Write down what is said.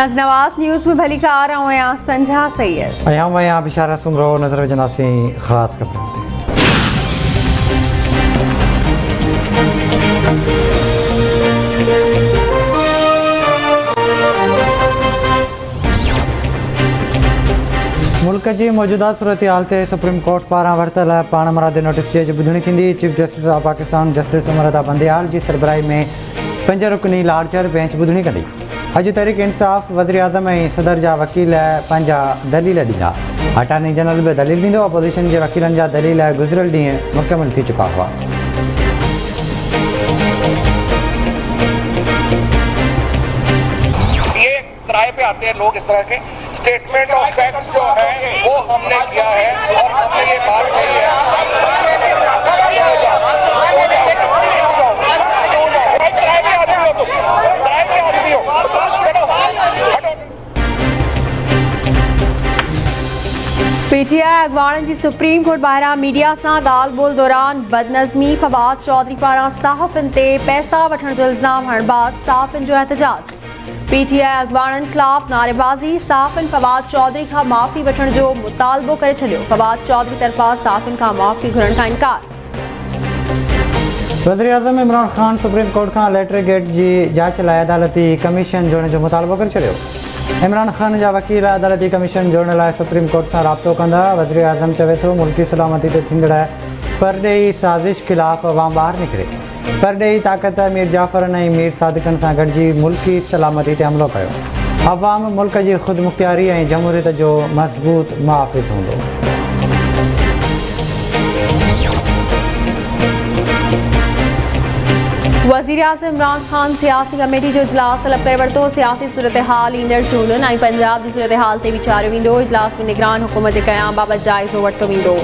नाज़ नवाज़ news में भली car ऐं संझा सैयद यहाँ बिशारा सुमरो नज़र विझंदासीं ख़ासि ख़बरूं ते। मुल्क जी मौजूदा सूरत हाल ते सुप्रीम कोर्ट पारां वरितल पाण मरादे नोटिस जी ॿुधणी थींदी। Chief justice of Pakistan justice Umar Bandial जी सरबराही में 5 रुकनी लार्जर बेंच ॿुधणी कंदी। अॼु तहरीक इंसाफ़ वज़ीर आज़म ऐं सदर जा वकील पंहिंजा दलील ॾींदा। अटॉर्नी जनरल बि दलील ॾींदो। अपोज़िशन जे वकीलनि जा दलील गुज़िरियल ॾींहुं मुकमल थी चुका हुआ। किराए पे आते हैं लोग, इस तरह के स्टेटमेंट ऑफ फैक्ट्स जो है वो हमने किया है और हमने ये बात कही है। पीटीआई अगवाणनि जी सुप्रीम कोर्ट ॿाहिरां मीडिया सां ॻाल्हि ॿोल दौरान बदनज़मी। फवाद चौधरी पारां सहाफ़िन ते पैसा वठण जो इल्ज़ाम हणण बाबति सहाफ़िन जो एहतजाज। पीटीआई अगवाणनि ख़िलाफ़ नारेबाज़ी। सहाफ़िन फवाद चौधरी खां माफ़ी वठण जो मुतालबो करे छॾियो। फवाद चौधरी तरफ़ां सहाफ़िन खां माफ़ी घुरण खां इनकार। वज़ीर आज़म इमरान ख़ान सुप्रीम कोर्ट खां लेटरगेट जी जांच लाइ अदालती कमीशन जोड़ण जो मुतालबो करे छॾियो। इमरान ख़ान जा वकील अदालती कमीशन जोड़ण लाइ सुप्रीम कोर्ट सां राब्तो कंदा। वज़ीर आज़म चवे थो मुल्की सलामती ते थींदड़ परॾेही साज़िश ख़िलाफ़ अवाम ॿाहिरि निकिरे। परॾेही ताक़त मीर जाफ़रनि ऐं मीर सादिक़नि सां गॾिजी मुल्की सलामती ते हमिलो कयो। अवाम मुल्क जी ख़ुदमुख़्तियारी ऐं जमहूरियत जो मज़बूत मुहाफ़िज़ हूंदो। वज़ीर आज़म इमरान ख़ान सियासी कमेटी जो इजलास तलब करे वरितो। सियासी सूरत हाल ईंदड़ चूंडुनि ऐं पंजाब जी सूरत हाल ते वीचारियो वेंदो। इजलास में निगरान हुकूमत जे क़याम बाबति जाइज़ो वरितो वेंदो।